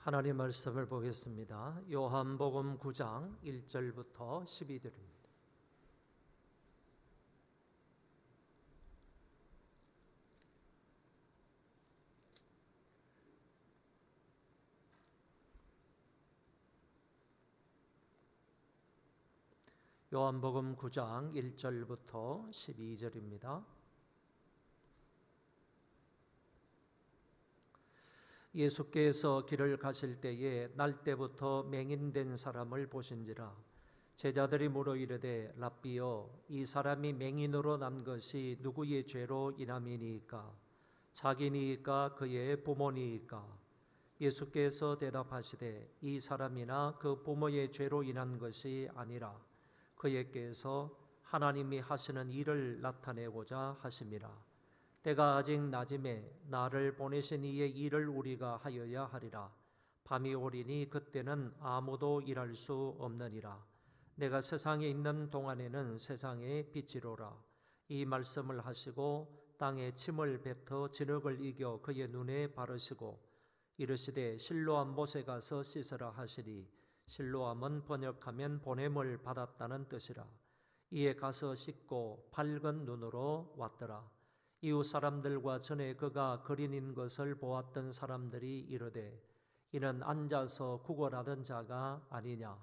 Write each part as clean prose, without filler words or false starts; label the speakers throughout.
Speaker 1: 하나님 말씀을 보겠습니다. 요한복음 9장 1절부터 12절입니다. 요한복음 9장 1절부터 12절입니다. 예수께서 길을 가실 때에 날 때부터 맹인된 사람을 보신지라. 제자들이 물어 이르되 랍비여, 이 사람이 맹인으로 난 것이 누구의 죄로 인함이니이까? 자기니이까 그의 부모니이까? 예수께서 대답하시되 이 사람이나 그 부모의 죄로 인한 것이 아니라 그에게서 하나님이 하시는 일을 나타내고자 하심이라. 때가 아직 낮음에 나를 보내신 이의 일을 우리가 하여야 하리라. 밤이 오리니 그때는 아무도 일할 수 없느니라. 내가 세상에 있는 동안에는 세상의 빛이로라. 이 말씀을 하시고 땅에 침을 뱉어 진흙을 이겨 그의 눈에 바르시고 이르시되 실로암 못에 가서 씻으라 하시니, 실로암은 번역하면 보냄을 받았다는 뜻이라. 이에 가서 씻고 밝은 눈으로 왔더라. 이웃 사람들과 전에 그가 거린인 것을 보았던 사람들이 이르되 이는 앉아서 구걸하던 자가 아니냐.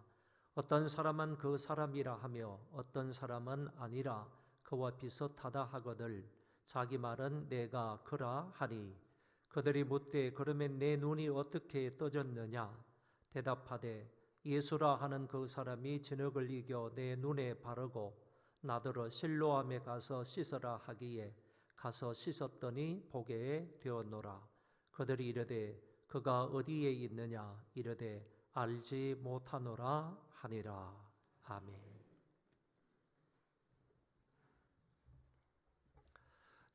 Speaker 1: 어떤 사람은 그 사람이라 하며 어떤 사람은 아니라 그와 비슷하다 하거늘 자기 말은 내가 그라 하니, 그들이 묻되 그러면 내 눈이 어떻게 떠졌느냐. 대답하되 예수라 하는 그 사람이 진흙을 이겨 내 눈에 바르고 나더러 실로암에 가서 씻으라 하기에 가서 씻었더니 보게 되었노라. 그들이 이르되 그가 어디에 있느냐. 이르되 알지 못하노라 하니라. 아멘.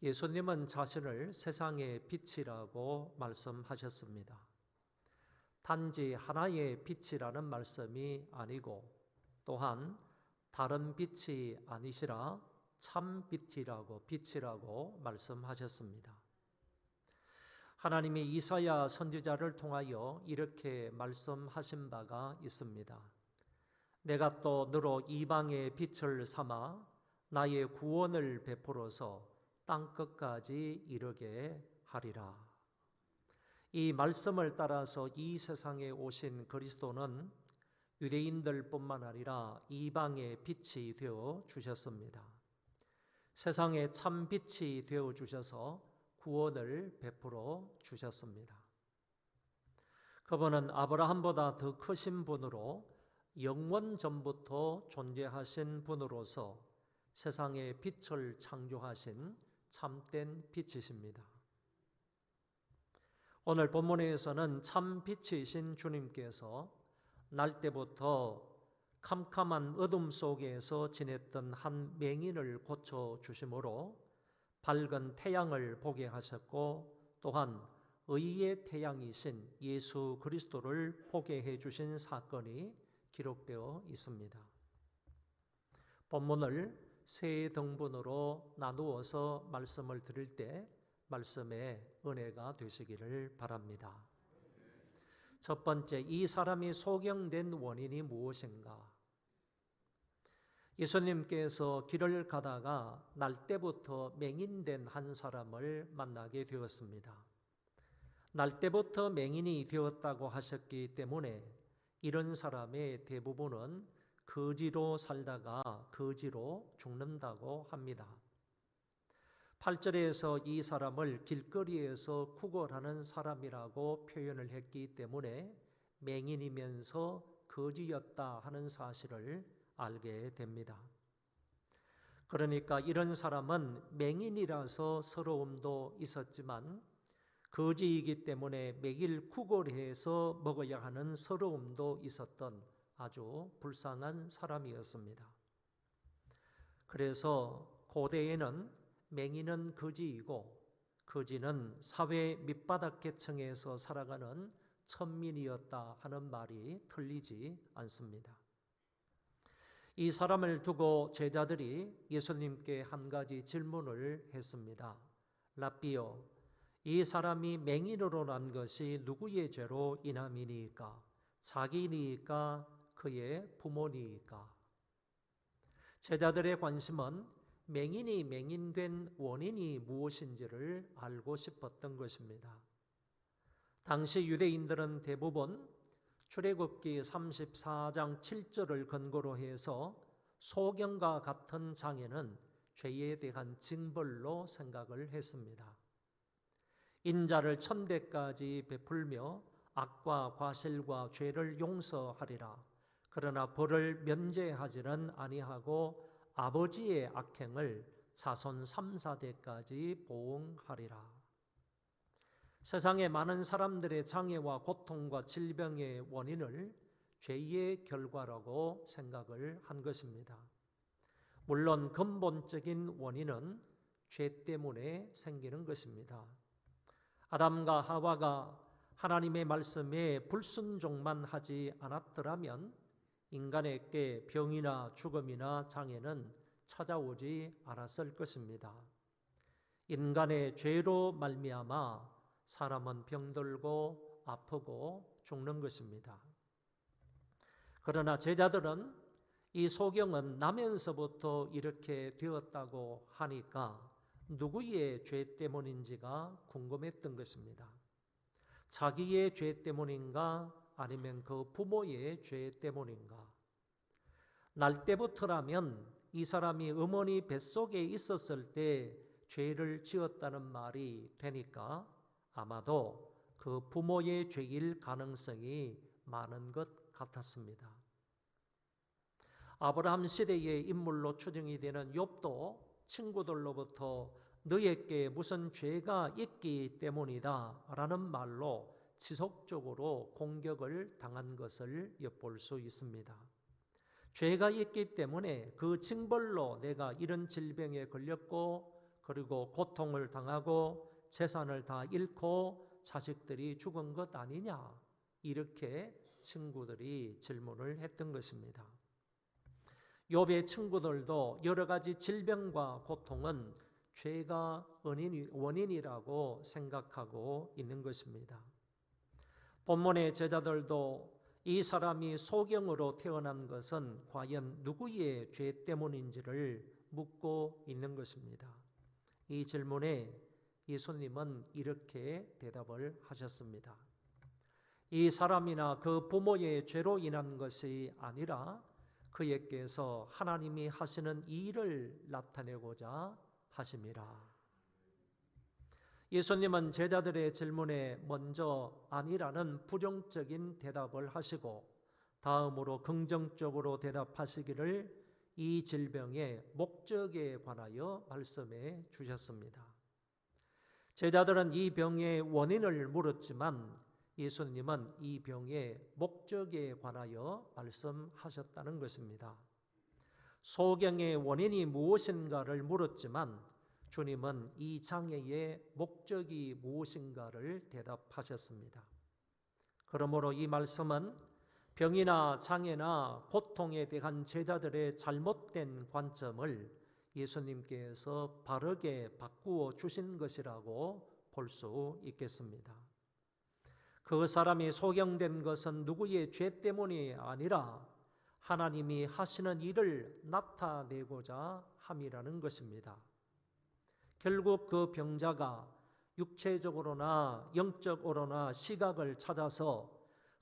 Speaker 1: 예수님은 자신을 세상의 빛이라고 말씀하셨습니다. 단지 하나의 빛이라는 말씀이 아니고 또한 다른 빛이 아니시라 참 빛이라고 말씀하셨습니다. 하나님이 이사야 선지자를 통하여 이렇게 말씀하신 바가 있습니다. 내가 또 너로 이방의 빛을 삼아 나의 구원을 베풀어서 땅끝까지 이르게 하리라. 이 말씀을 따라서 이 세상에 오신 그리스도는 유대인들뿐만 아니라 이방의 빛이 되어 주셨습니다. 세상에 참 빛이 되어 주셔서 구원을 베풀어 주셨습니다. 그분은 아브라함보다 더 크신 분으로 영원 전부터 존재하신 분으로서 세상의 빛을 창조하신 참된 빛이십니다. 오늘 본문에서는 참 빛이신 주님께서 날 때부터 캄캄한 어둠 속에서 지냈던 한 맹인을 고쳐주심으로 밝은 태양을 보게 하셨고 또한 의의 태양이신 예수 그리스도를 보게 해주신 사건이 기록되어 있습니다. 본문을 세 등분으로 나누어서 말씀을 드릴 때 말씀의 은혜가 되시기를 바랍니다. 첫 번째, 이 사람이 소경된 원인이 무엇인가? 예수님께서 길을 가다가 날 때부터 맹인된 한 사람을 만나게 되었습니다. 날 때부터 맹인이 되었다고 하셨기 때문에 이런 사람의 대부분은 거지로 살다가 거지로 죽는다고 합니다. 8절에서 이 사람을 길거리에서 구걸하는 사람이라고 표현을 했기 때문에 맹인이면서 거지였다 하는 사실을 알게 됩니다. 그러니까 이런 사람은 맹인이라서 서러움도 있었지만 거지이기 때문에 매일 구걸해서 먹어야 하는 서러움도 있었던 아주 불쌍한 사람이었습니다. 그래서 고대에는 맹인은 거지이고 거지는 사회 밑바닥 계층에서 살아가는 천민이었다 하는 말이 틀리지 않습니다. 이 사람을 두고 제자들이 예수님께 한 가지 질문을 했습니다. 랍비여, 이 사람이 맹인으로 난 것이 누구의 죄로 인함이니까? 자기니까? 그의 부모니까? 제자들의 관심은 맹인이 맹인된 원인이 무엇인지를 알고 싶었던 것입니다. 당시 유대인들은 대부분 출애굽기 34장 7절을 근거로 해서 소경과 같은 장애는 죄에 대한 징벌로 생각을 했습니다. 인자를 천대까지 베풀며 악과 과실과 죄를 용서하리라. 그러나 벌을 면제하지는 아니하고 아버지의 악행을 자손 3, 4대까지 보응하리라. 세상의 많은 사람들의 장애와 고통과 질병의 원인을 죄의 결과라고 생각을 한 것입니다. 물론 근본적인 원인은 죄 때문에 생기는 것입니다. 아담과 하와가 하나님의 말씀에 불순종만 하지 않았더라면 인간에게 병이나 죽음이나 장애는 찾아오지 않았을 것입니다. 인간의 죄로 말미암아 사람은 병들고 아프고 죽는 것입니다. 그러나 제자들은 이 소경은 나면서부터 이렇게 되었다고 하니까 누구의 죄 때문인지가 궁금했던 것입니다. 자기의 죄 때문인가 아니면 그 부모의 죄 때문인가? 날 때부터라면 이 사람이 어머니 뱃속에 있었을 때 죄를 지었다는 말이 되니까 아마도 그 부모의 죄일 가능성이 많은 것 같았습니다. 아브라함 시대의 인물로 추정이 되는 욥도 친구들로부터 너에게 무슨 죄가 있기 때문이다 라는 말로 지속적으로 공격을 당한 것을 엿볼 수 있습니다. 죄가 있기 때문에 그 징벌로 내가 이런 질병에 걸렸고 그리고 고통을 당하고 재산을 다 잃고 자식들이 죽은 것 아니냐 이렇게 친구들이 질문을 했던 것입니다. 욥의 친구들도 여러 가지 질병과 고통은 죄가 원인이라고 생각하고 있는 것입니다. 본문의 제자들도 이 사람이 소경으로 태어난 것은 과연 누구의 죄 때문인지를 묻고 있는 것입니다. 이 질문에 예수님은 이렇게 대답을 하셨습니다. 이 사람이나 그 부모의 죄로 인한 것이 아니라 그에게서 하나님이 하시는 일을 나타내고자 하심이라. 예수님은 제자들의 질문에 먼저 아니라는 부정적인 대답을 하시고 다음으로 긍정적으로 대답하시기를 이 질병의 목적에 관하여 말씀해 주셨습니다. 제자들은 이 병의 원인을 물었지만 예수님은 이 병의 목적에 관하여 말씀하셨다는 것입니다. 소경의 원인이 무엇인가를 물었지만 주님은 이 장애의 목적이 무엇인가를 대답하셨습니다. 그러므로 이 말씀은 병이나 장애나 고통에 대한 제자들의 잘못된 관점을 예수님께서 바르게 바꾸어 주신 것이라고 볼 수 있겠습니다. 그 사람이 소경된 것은 누구의 죄 때문이 아니라 하나님이 하시는 일을 나타내고자 함이라는 것입니다. 결국 그 병자가 육체적으로나 영적으로나 시각을 찾아서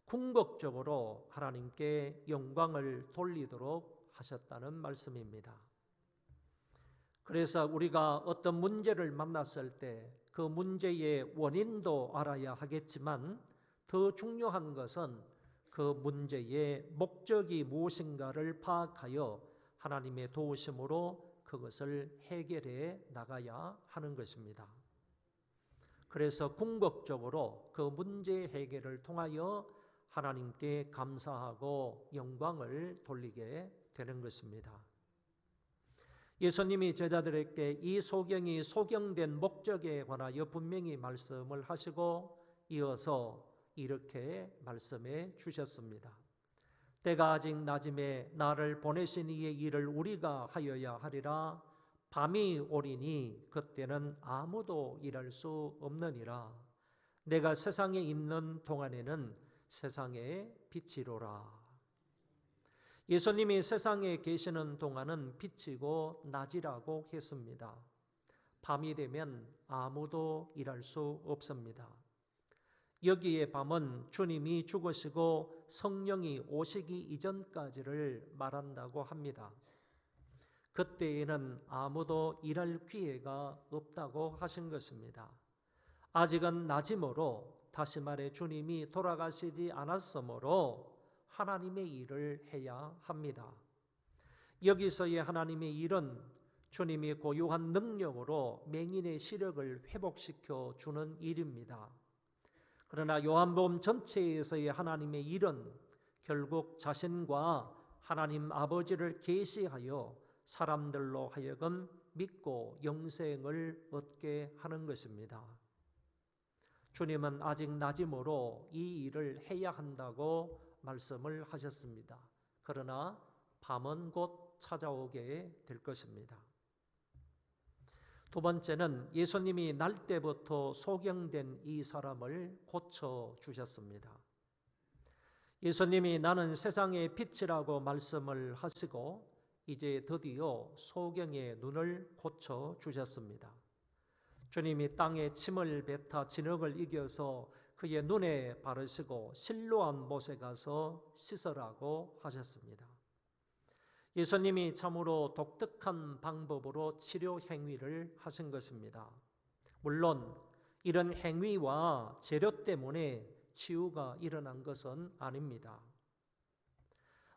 Speaker 1: 궁극적으로 하나님께 영광을 돌리도록 하셨다는 말씀입니다. 그래서 우리가 어떤 문제를 만났을 때 그 문제의 원인도 알아야 하겠지만 더 중요한 것은 그 문제의 목적이 무엇인가를 파악하여 하나님의 도우심으로 그것을 해결해 나가야 하는 것입니다. 그래서 궁극적으로 그 문제 해결을 통하여 하나님께 감사하고 영광을 돌리게 되는 것입니다. 예수님이 제자들에게 이 소경이 소경된 목적에 관하여 분명히 말씀을 하시고 이어서 이렇게 말씀해 주셨습니다. 때가 아직 낮음에 나를 보내신 이의 일을 우리가 하여야 하리라. 밤이 오리니 그때는 아무도 일할 수 없느니라. 내가 세상에 있는 동안에는 세상의 빛이로라. 예수님이 세상에 계시는 동안은 빛이고 낮이라고 했습니다. 밤이 되면 아무도 일할 수 없습니다. 여기에 밤은 주님이 죽으시고 성령이 오시기 이전까지를 말한다고 합니다. 그때에는 아무도 일할 기회가 없다고 하신 것입니다. 아직은 낮이므로, 다시 말해 주님이 돌아가시지 않았으므로 하나님의 일을 해야 합니다. 여기서의 하나님의 일은 주님이 고유한 능력으로 맹인의 시력을 회복시켜 주는 일입니다. 그러나 요한복음 전체에서의 하나님의 일은 결국 자신과 하나님 아버지를 계시하여 사람들로 하여금 믿고 영생을 얻게 하는 것입니다. 주님은 아직 낮이므로 이 일을 해야 한다고 말씀을 하셨습니다. 그러나 밤은 곧 찾아오게 될 것입니다. 두 번째는 예수님이 날 때부터 소경된 이 사람을 고쳐주셨습니다. 예수님이 나는 세상의 빛이라고 말씀을 하시고 이제 드디어 소경의 눈을 고쳐주셨습니다. 주님이 땅에 침을 뱉어 진흙을 이겨서 그의 눈에 바르시고 실로암 못에 가서 씻으라고 하셨습니다. 예수님이 참으로 독특한 방법으로 치료 행위를 하신 것입니다. 물론 이런 행위와 재료 때문에 치유가 일어난 것은 아닙니다.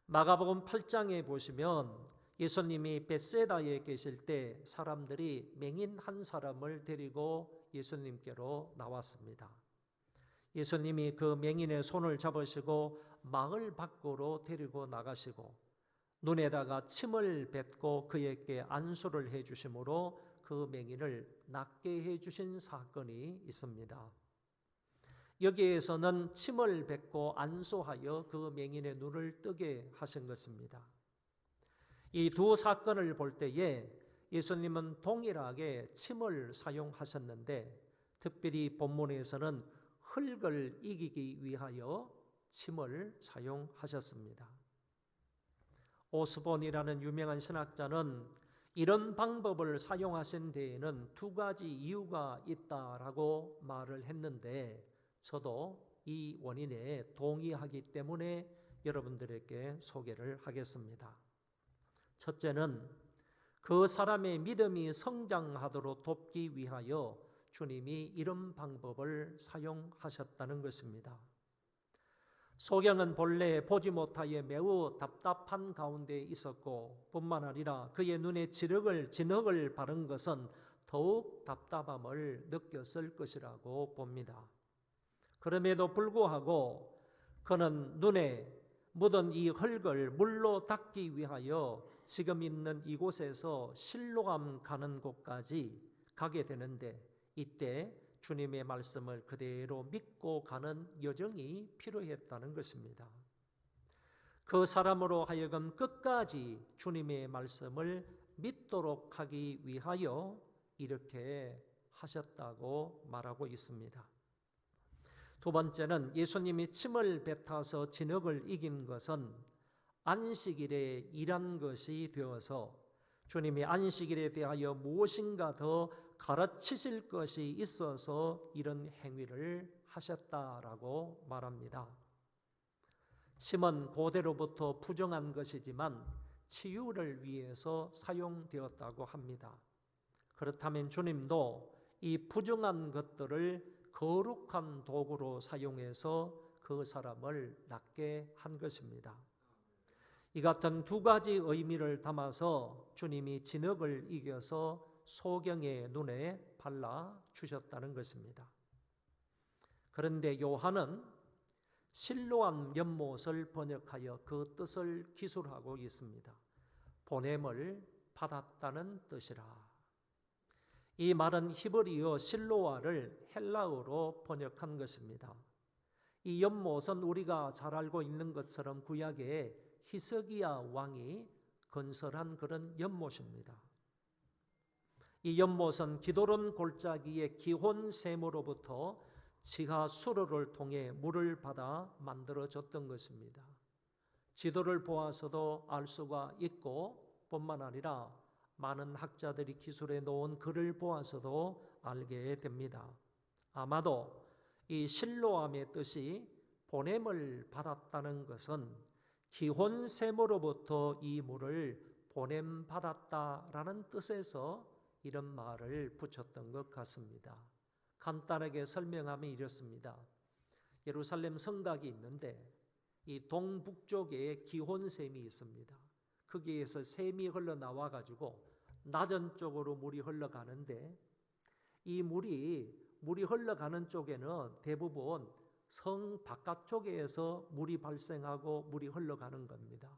Speaker 1: 마가복음 8장에 보시면 예수님이 벳세다에 계실 때 사람들이 맹인 한 사람을 데리고 예수님께로 나왔습니다. 예수님이 그 맹인의 손을 잡으시고 마을 밖으로 데리고 나가시고 눈에다가 침을 뱉고 그에게 안수를 해주심으로 그 맹인을 낫게 해주신 사건이 있습니다. 여기에서는 침을 뱉고 안수하여 그 맹인의 눈을 뜨게 하신 것입니다. 이 두 사건을 볼 때에 예수님은 동일하게 침을 사용하셨는데 특별히 본문에서는 흙을 이기기 위하여 침을 사용하셨습니다. 오스본이라는 유명한 신학자는 이런 방법을 사용하신 데에는 두 가지 이유가 있다라고 말을 했는데 저도 이 원인에 동의하기 때문에 여러분들에게 소개를 하겠습니다. 첫째는 그 사람의 믿음이 성장하도록 돕기 위하여 주님이 이런 방법을 사용하셨다는 것입니다. 소경은 본래 보지 못하여 매우 답답한 가운데 있었고 뿐만 아니라 그의 눈에 진흙을 바른 것은 더욱 답답함을 느꼈을 것이라고 봅니다. 그럼에도 불구하고 그는 눈에 묻은 이 흙을 물로 닦기 위하여 지금 있는 이곳에서 실로암 가는 곳까지 가게 되는데 이때 주님의 말씀을 그대로 믿고 가는 여정이 필요했다는 것입니다. 그 사람으로 하여금 끝까지 주님의 말씀을 믿도록 하기 위하여 이렇게 하셨다고 말하고 있습니다. 두 번째는 예수님이 침을 뱉어서 진흙을 이긴 것은 안식일에 일한 것이 되어서 주님이 안식일에 대하여 무엇인가 더 가르치실 것이 있어서 이런 행위를 하셨다라고 말합니다. 침은 고대로부터 부정한 것이지만 치유를 위해서 사용되었다고 합니다. 그렇다면 주님도 이 부정한 것들을 거룩한 도구로 사용해서 그 사람을 낫게 한 것입니다. 이 같은 두 가지 의미를 담아서 주님이 진흙을 이겨서 소경의 눈에 발라 주셨다는 것입니다. 그런데 요한은 실로암 연못을 번역하여 그 뜻을 기술하고 있습니다. 보냄을 받았다는 뜻이라. 이 말은 히브리어 실로아를 헬라어로 번역한 것입니다. 이 연못은 우리가 잘 알고 있는 것처럼 구약에 히스기야 왕이 건설한 그런 연못입니다. 이 연못은 기도론 골짜기의 기혼 샘으로부터 지하 수로를 통해 물을 받아 만들어졌던 것입니다. 지도를 보아서도 알 수가 있고 뿐만 아니라 많은 학자들이 기술해 놓은 글을 보아서도 알게 됩니다. 아마도 이 실로암의 뜻이 보냄을 받았다는 것은 기혼샘으로부터 이 물을 보냄받았다라는 뜻에서 이런 말을 붙였던 것 같습니다. 간단하게 설명하면 이렇습니다. 예루살렘 성곽이 있는데 이 동북쪽에 기혼샘이 있습니다. 거기에서 샘이 흘러나와 가지고 낮은 쪽으로 물이 흘러가는데 이 물이 흘러가는 쪽에는 대부분 성 바깥쪽에서 물이 발생하고 물이 흘러가는 겁니다.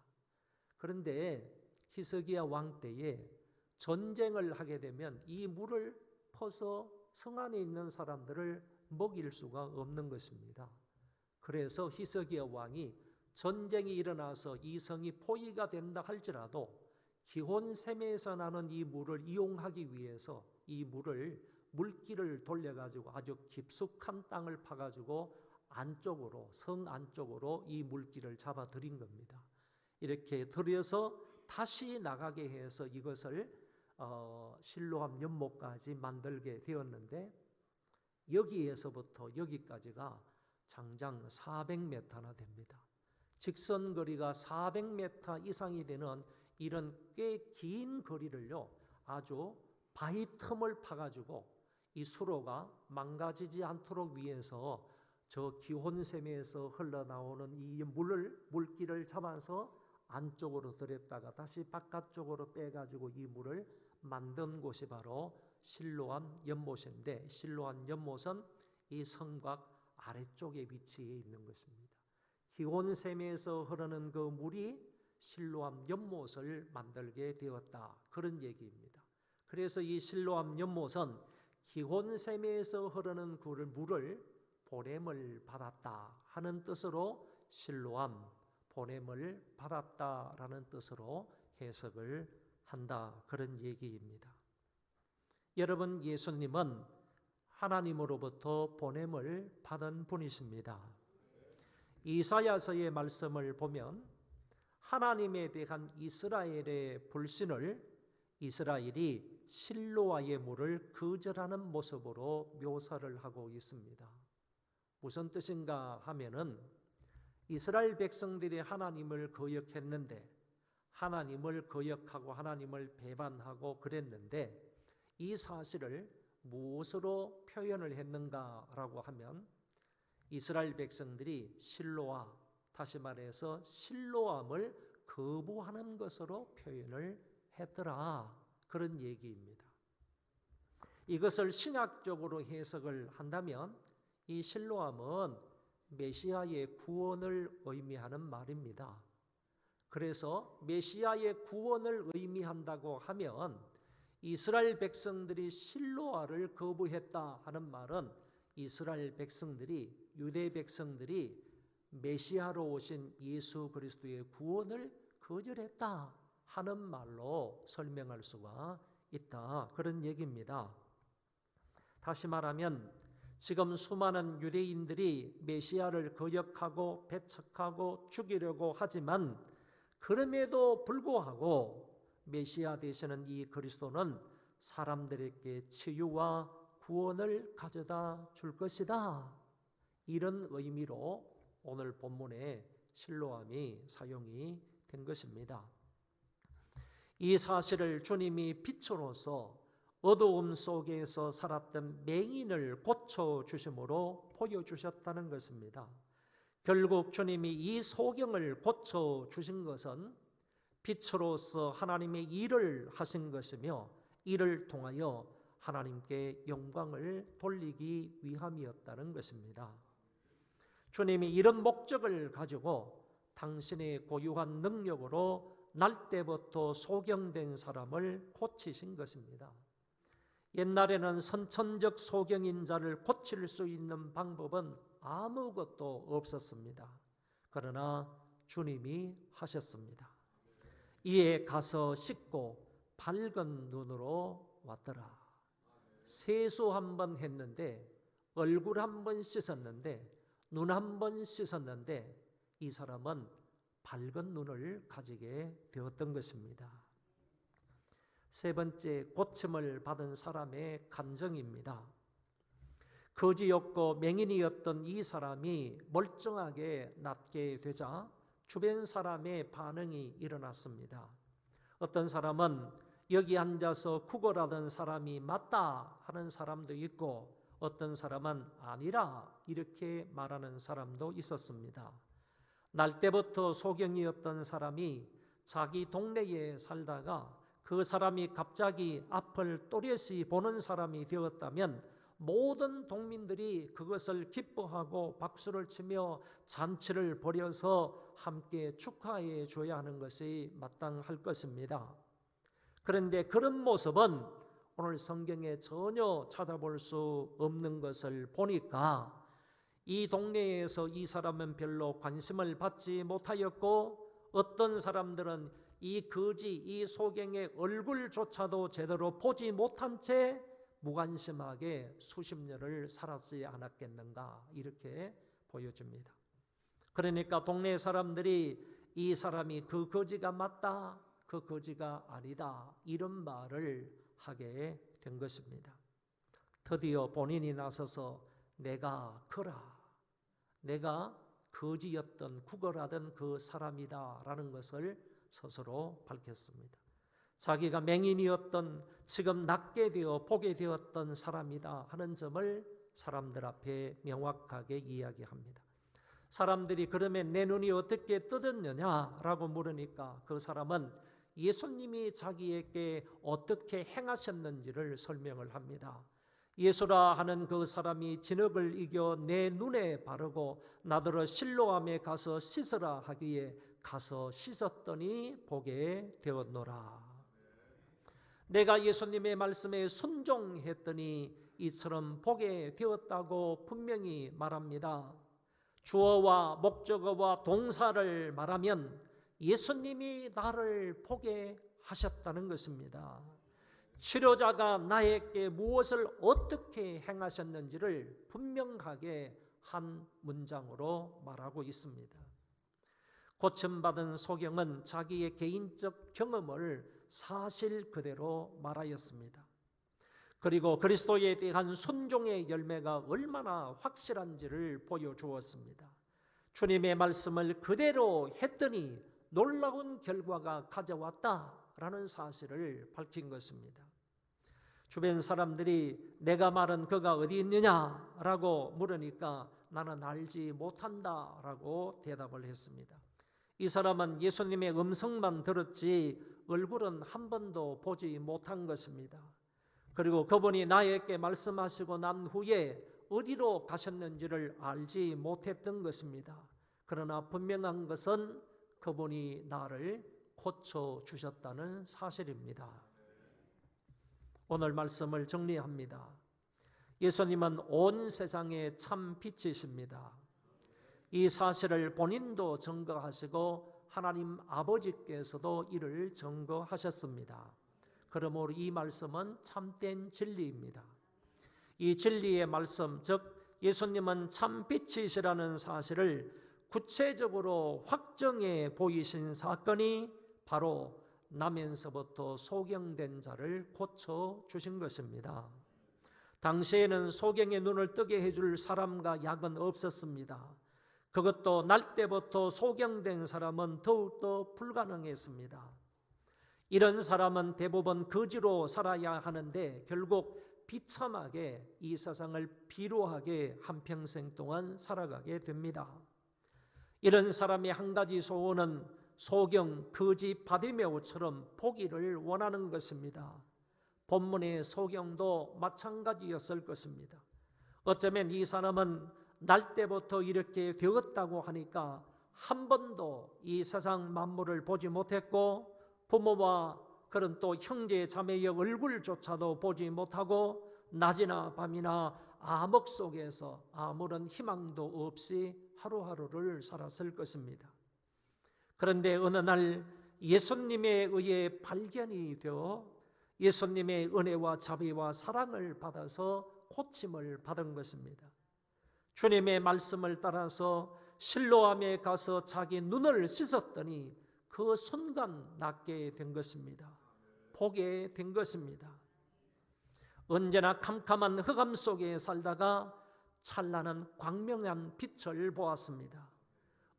Speaker 1: 그런데 히스기야 왕 때에 전쟁을 하게 되면 이 물을 퍼서 성 안에 있는 사람들을 먹일 수가 없는 것입니다. 그래서 히스기야 왕이 전쟁이 일어나서 이 성이 포위가 된다 할지라도 기혼샘에서 나는 이 물을 이용하기 위해서 이 물길을 돌려가지고 아주 깊숙한 땅을 파가지고 안쪽으로, 성 안쪽으로 이 물길을 잡아들인 겁니다. 이렇게 들여서 다시 나가게 해서 이것을 실로암 연못까지 만들게 되었는데 여기에서부터 여기까지가 장장 400m나 됩니다. 직선 거리가 400m 이상이 되는 이런 꽤 긴 거리를요, 아주 바위 틈을 파가지고 이 수로가 망가지지 않도록 위해서 저 기혼샘에서 흘러나오는 이 물길을 잡아서 안쪽으로 들였다가 다시 바깥쪽으로 빼가지고 이 물을 만든 곳이 바로 실로암 연못인데, 실로암 연못은 이 성곽 아래쪽에 위치해 있는 것입니다. 기혼샘에서 흐르는 그 물이 실로암 연못을 만들게 되었다, 그런 얘기입니다. 그래서 이 실로암 연못은 기혼샘에서 흐르는 그 물을 보냄을 받았다 하는 뜻으로 실로암, 보냄을 받았다라는 뜻으로 해석을 한다, 그런 얘기입니다. 여러분, 예수님은 하나님으로부터 보냄을 받은 분이십니다. 이사야서의 말씀을 보면 하나님에 대한 이스라엘의 불신을 이스라엘이 실로아의 물을 거절하는 모습으로 묘사를 하고 있습니다. 무슨 뜻인가 하면은 이스라엘 백성들이 하나님을 거역했는데, 하나님을 거역하고 하나님을 배반하고 그랬는데, 이 사실을 무엇으로 표현을 했는가라고 하면 이스라엘 백성들이 실로아, 다시 말해서 실로암을 거부하는 것으로 표현을 했더라, 그런 얘기입니다. 이것을 신학적으로 해석을 한다면 이 실로암은 메시아의 구원을 의미하는 말입니다. 그래서 메시아의 구원을 의미한다고 하면 이스라엘 백성들이 실로아를 거부했다 하는 말은 이스라엘 백성들이, 유대 백성들이 메시아로 오신 예수 그리스도의 구원을 거절했다 하는 말로 설명할 수가 있다, 그런 얘기입니다. 다시 말하면 지금 수많은 유대인들이 메시아를 거역하고 배척하고 죽이려고 하지만 그럼에도 불구하고 메시아 되시는 이 그리스도는 사람들에게 치유와 구원을 가져다 줄 것이다, 이런 의미로 오늘 본문에 실로암이 사용이 된 것입니다. 이 사실을 주님이 빛으로서 어두움 속에서 살았던 맹인을 고쳐주심으로 보여주셨다는 것입니다. 결국 주님이 이 소경을 고쳐주신 것은 빛으로서 하나님의 일을 하신 것이며 이를 통하여 하나님께 영광을 돌리기 위함이었다는 것입니다. 주님이 이런 목적을 가지고 당신의 고유한 능력으로 날 때부터 소경된 사람을 고치신 것입니다. 옛날에는 선천적 소경인 자를 고칠 수 있는 방법은 아무것도 없었습니다. 그러나 주님이 하셨습니다. 이에 가서 씻고 밝은 눈으로 왔더라. 세수 한 번 했는데, 얼굴 한 번 씻었는데, 눈 한 번 씻었는데 이 사람은 밝은 눈을 가지게 되었던 것입니다. 세 번째, 고침을 받은 사람의 간정입니다. 거지였고 맹인이었던 이 사람이 멀쩡하게 낫게 되자 주변 사람의 반응이 일어났습니다. 어떤 사람은 여기 앉아서 구걸하던 사람이 맞다 하는 사람도 있고, 어떤 사람은 아니라 이렇게 말하는 사람도 있었습니다. 날 때부터 소경이었던 사람이 자기 동네에 살다가 그 사람이 갑자기 앞을 또렷이 보는 사람이 되었다면 모든 동민들이 그것을 기뻐하고 박수를 치며 잔치를 벌여서 함께 축하해 줘야 하는 것이 마땅할 것입니다. 그런데 그런 모습은 오늘 성경에 전혀 찾아볼 수 없는 것을 보니까 이 동네에서 이 사람은 별로 관심을 받지 못하였고, 어떤 사람들은 이 거지, 이 소경의 얼굴조차도 제대로 보지 못한 채 무관심하게 수십 년을 살았지 않았겠는가, 이렇게 보여집니다. 그러니까 동네 사람들이 이 사람이 그 거지가 맞다, 그 거지가 아니다, 이런 말을 하게 된 것입니다. 드디어 본인이 나서서 내가 그라, 내가 거지였던 구걸하던 그 사람이다 라는 것을 스스로 밝혔습니다. 자기가 맹인이었던, 지금 낫게 되어 보게 되었던 사람이다 하는 점을 사람들 앞에 명확하게 이야기합니다. 사람들이 그러면 내 눈이 어떻게 뜨졌느냐라고 물으니까 그 사람은 예수님이 자기에게 어떻게 행하셨는지를 설명을 합니다. 예수라 하는 그 사람이 진흙을 이겨 내 눈에 바르고 나더러 실로암에 가서 씻으라 하기에 가서 씻었더니 보게 되었노라. 내가 예수님의 말씀에 순종했더니 이처럼 보게 되었다고 분명히 말합니다. 주어와 목적어와 동사를 말하면 예수님이 나를 보게 하셨다는 것입니다. 치료자가 나에게 무엇을 어떻게 행하셨는지를 분명하게 한 문장으로 말하고 있습니다. 고침받은 소경은 자기의 개인적 경험을 사실 그대로 말하였습니다. 그리고 그리스도에 대한 순종의 열매가 얼마나 확실한지를 보여주었습니다. 주님의 말씀을 그대로 했더니 놀라운 결과가 가져왔다라는 사실을 밝힌 것입니다. 주변 사람들이 내가 말한 그가 어디 있느냐라고 물으니까 나는 알지 못한다라고 대답을 했습니다. 이 사람은 예수님의 음성만 들었지 얼굴은 한 번도 보지 못한 것입니다. 그리고 그분이 나에게 말씀하시고 난 후에 어디로 가셨는지를 알지 못했던 것입니다. 그러나 분명한 것은 그분이 나를 고쳐주셨다는 사실입니다. 오늘 말씀을 정리합니다. 예수님은 온 세상의 참 빛이십니다. 이 사실을 본인도 증거하시고 하나님 아버지께서도 이를 증거하셨습니다. 그러므로 이 말씀은 참된 진리입니다. 이 진리의 말씀, 즉 예수님은 참 빛이시라는 사실을 구체적으로 확정해 보이신 사건이 바로 나면서부터 소경된 자를 고쳐주신 것입니다. 당시에는 소경의 눈을 뜨게 해줄 사람과 약은 없었습니다. 그것도 날 때부터 소경된 사람은 더욱더 불가능했습니다. 이런 사람은 대부분 거지로 살아야 하는데 결국 비참하게 이 세상을 비루하게 한평생 동안 살아가게 됩니다. 이런 사람의 한 가지 소원은 소경, 거지 바디메오처럼 보기를 원하는 것입니다. 본문의 소경도 마찬가지였을 것입니다. 어쩌면 이 사람은 날 때부터 이렇게 되었다고 하니까 한 번도 이 세상 만물을 보지 못했고 부모와 그런 또 형제 자매의 얼굴조차도 보지 못하고 낮이나 밤이나 암흑 속에서 아무런 희망도 없이 하루하루를 살았을 것입니다. 그런데 어느 날 예수님에 의해 발견이 되어 예수님의 은혜와 자비와 사랑을 받아서 고침을 받은 것입니다. 주님의 말씀을 따라서 실로암에 가서 자기 눈을 씻었더니 그 순간 낫게 된 것입니다. 보게 된 것입니다. 언제나 캄캄한 흑암 속에 살다가 찬란한 광명한 빛을 보았습니다.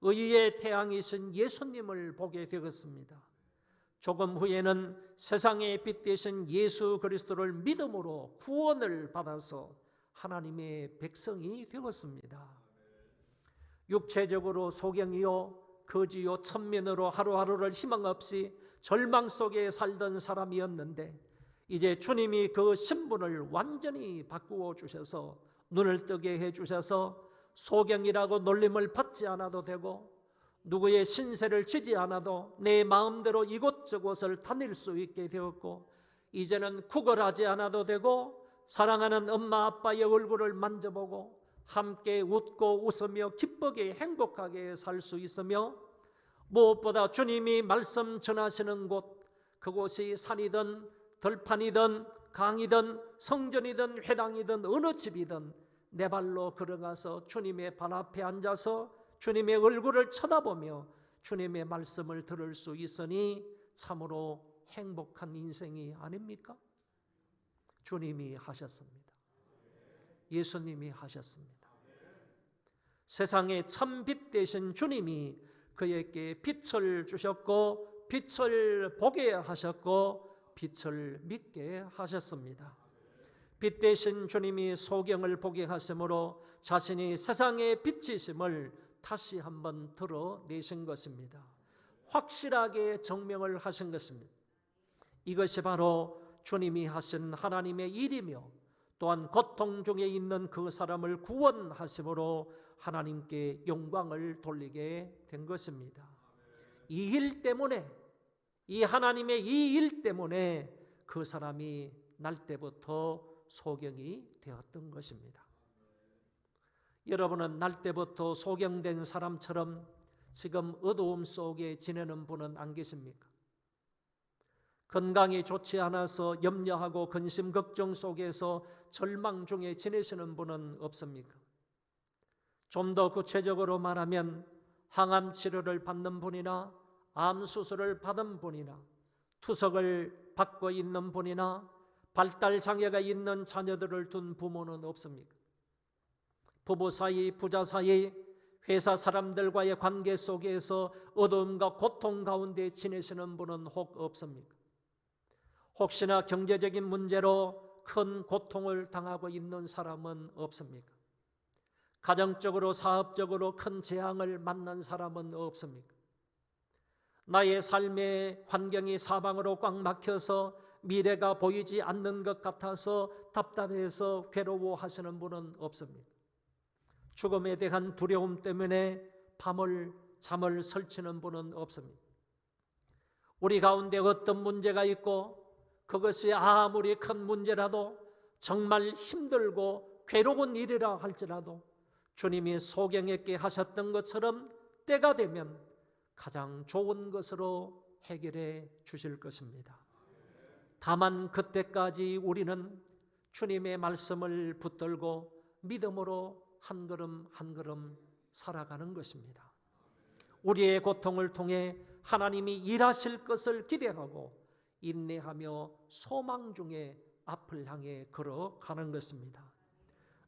Speaker 1: 의의 태양이신 예수님을 보게 되었습니다. 조금 후에는 세상의 빛 되신 예수 그리스도를 믿음으로 구원을 받아서 하나님의 백성이 되었습니다. 육체적으로 소경이요 거지요 천민으로 하루하루를 희망 없이 절망 속에 살던 사람이었는데 이제 주님이 그 신분을 완전히 바꾸어 주셔서 눈을 뜨게 해주셔서 소경이라고 놀림을 받지 않아도 되고 누구의 신세를 지지 않아도 내 마음대로 이곳저곳을 다닐 수 있게 되었고 이제는 구걸하지 않아도 되고 사랑하는 엄마 아빠의 얼굴을 만져보고 함께 웃고 웃으며 기쁘게 행복하게 살 수 있으며 무엇보다 주님이 말씀 전하시는 곳 그곳이 산이든 들판이든 강이든 성전이든 회당이든 어느 집이든 내 발로 걸어가서 주님의 발 앞에 앉아서 주님의 얼굴을 쳐다보며 주님의 말씀을 들을 수 있으니 참으로 행복한 인생이 아닙니까? 주님이 하셨습니다. 예수님이 하셨습니다. 세상의 참빛 되신 주님이 그에게 빛을 주셨고 빛을 보게 하셨고 빛을 믿게 하셨습니다. 빛 되신 주님이 소경을 보게 하심으로 자신이 세상의 빛이심을 다시 한번 드러내신 것입니다. 확실하게 증명을 하신 것입니다. 이것이 바로 주님이 하신 하나님의 일이며 또한 고통 중에 있는 그 사람을 구원하심으로 하나님께 영광을 돌리게 된 것입니다. 이 일 때문에 이 하나님의 이 일 때문에 그 사람이 날 때부터 소경이 되었던 것입니다. 여러분은 날 때부터 소경된 사람처럼 지금 어두움 속에 지내는 분은 안 계십니까? 건강이 좋지 않아서 염려하고 근심 걱정 속에서 절망 중에 지내시는 분은 없습니까? 좀 더 구체적으로 말하면 항암 치료를 받는 분이나 암 수술을 받은 분이나 투석을 받고 있는 분이나 발달 장애가 있는 자녀들을 둔 부모는 없습니까? 부부 사이, 부자 사이, 회사 사람들과의 관계 속에서 어두움과 고통 가운데 지내시는 분은 혹 없습니까? 혹시나 경제적인 문제로 큰 고통을 당하고 있는 사람은 없습니까? 가정적으로 사업적으로 큰 재앙을 만난 사람은 없습니까? 나의 삶의 환경이 사방으로 꽉 막혀서 미래가 보이지 않는 것 같아서 답답해서 괴로워하시는 분은 없습니까? 죽음에 대한 두려움 때문에 잠을 설치는 분은 없습니다. 우리 가운데 어떤 문제가 있고 그것이 아무리 큰 문제라도 정말 힘들고 괴로운 일이라 할지라도 주님이 소경에게 하셨던 것처럼 때가 되면 가장 좋은 것으로 해결해 주실 것입니다. 다만 그때까지 우리는 주님의 말씀을 붙들고 믿음으로 한 걸음 한 걸음 살아가는 것입니다. 우리의 고통을 통해 하나님이 일하실 것을 기대하고 인내하며 소망 중에 앞을 향해 걸어가는 것입니다.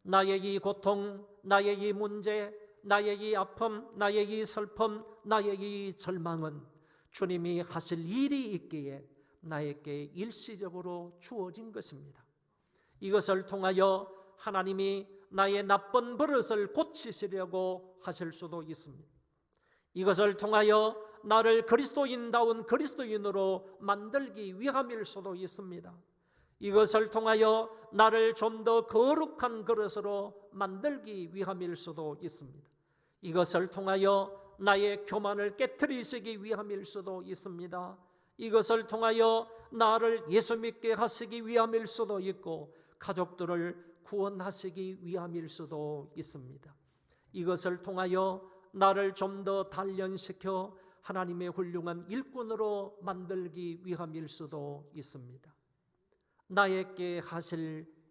Speaker 1: 나의 이 고통, 나의 이 문제, 나의 이 아픔, 나의 이 슬픔, 나의 이 절망은 주님이 하실 일이 있기에 나에게 일시적으로 주어진 것입니다. 이것을 통하여 하나님이 나의 나쁜 버릇을 고치시려고 하실 수도 있습니다. 이것을 통하여 나를 그리스도인다운 그리스도인으로 만들기 위함일 수도 있습니다. 이것을 통하여 나를 좀 더 거룩한 그릇으로 만들기 위함일 수도 있습니다. 이것을 통하여 나의 교만을 깨트리시기 위함일 수도 있습니다. 이것을 통하여 나를 예수 믿게 하시기 위함일 수도 있고 가족들을 구원하시기 위함일 수도 있습니다. 이것을 통하여 나를 좀 더 단련시켜 하나님의 훌륭한 일꾼으로 만들기 위함일 수도 있습니다. 나에게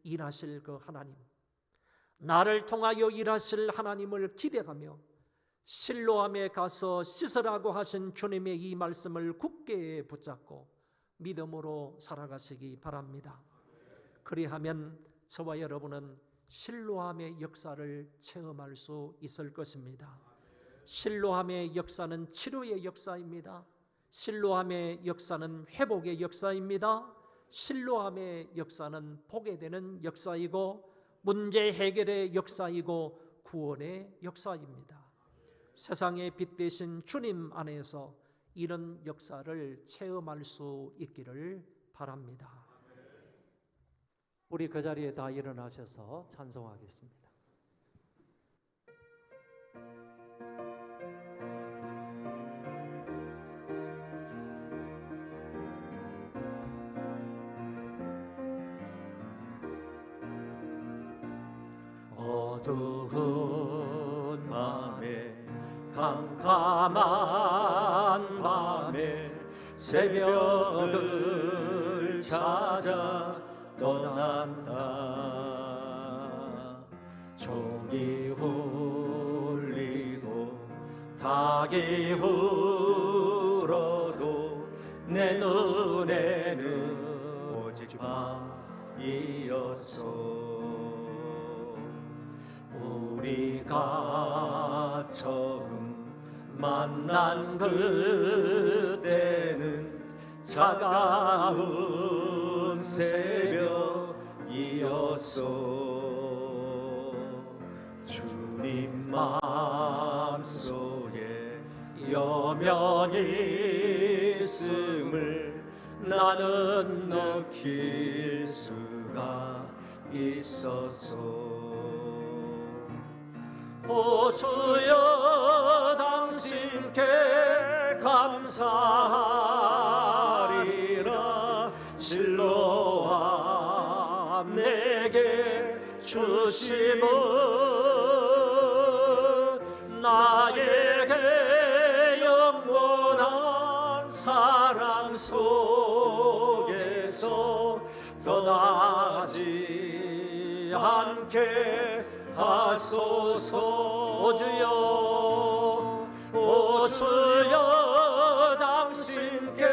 Speaker 1: 일하실 그 하나님, 나를 통하여 일하실 하나님을 기대하며 실로암에 가서 씻으라고 하신 주님의 이 말씀을 굳게 붙잡고 믿음으로 살아가시기 바랍니다. 그리하면 저와 여러분은 실로암의 역사를 체험할 수 있을 것입니다. 실로암의 역사는 치료의 역사입니다. 실로암의 역사는 회복의 역사입니다. 실로암의 역사는 보게 되는 역사이고 문제 해결의 역사이고 구원의 역사입니다. 세상의 빛 되신 주님 안에서 이런 역사를 체험할 수 있기를 바랍니다. 우리 그 자리에 다 일어나셔서 찬송하겠습니다. 어두운 밤에 캄캄한 밤에 새벽을 찾아 떠난다. 종이 울리고 닭이 울어도 내 눈에는 오직 밤이었소. 우리가 처음 만난 그때는 차가운 새벽이었소. 주님 마음속에 여명이 있음을 나는 느낄 수가 있었소. 오 주여 당신께 감사하리라. 실로암 내게 주심은 나에게 영원한 사랑 속에서 떠나지 않게 하소서. 오 주여 당신께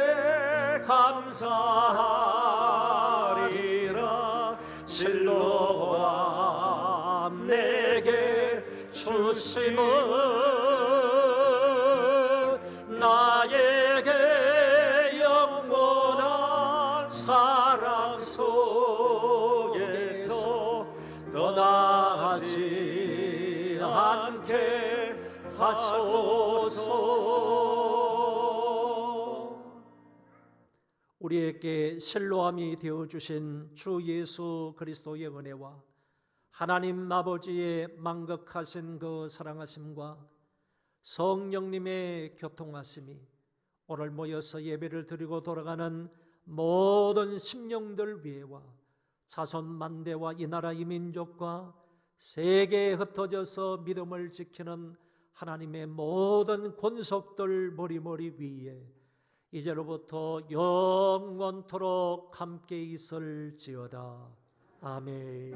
Speaker 1: 감사하리라. 실로암 내게 주심은 나에게 영원한 사랑 속에서 떠나지 않게 하소서. 우리에게 실로암이 되어주신 주 예수 그리스도의 은혜와 하나님 아버지의 만극하신 그 사랑하심과 성령님의 교통하심이 오늘 모여서 예배를 드리고 돌아가는 모든 심령들 위에와 자손 만대와 이 나라 이 민족과 세계에 흩어져서 믿음을 지키는 하나님의 모든 권속들 머리 위에 이제로부터 영원토록 함께 있을지어다. 아멘.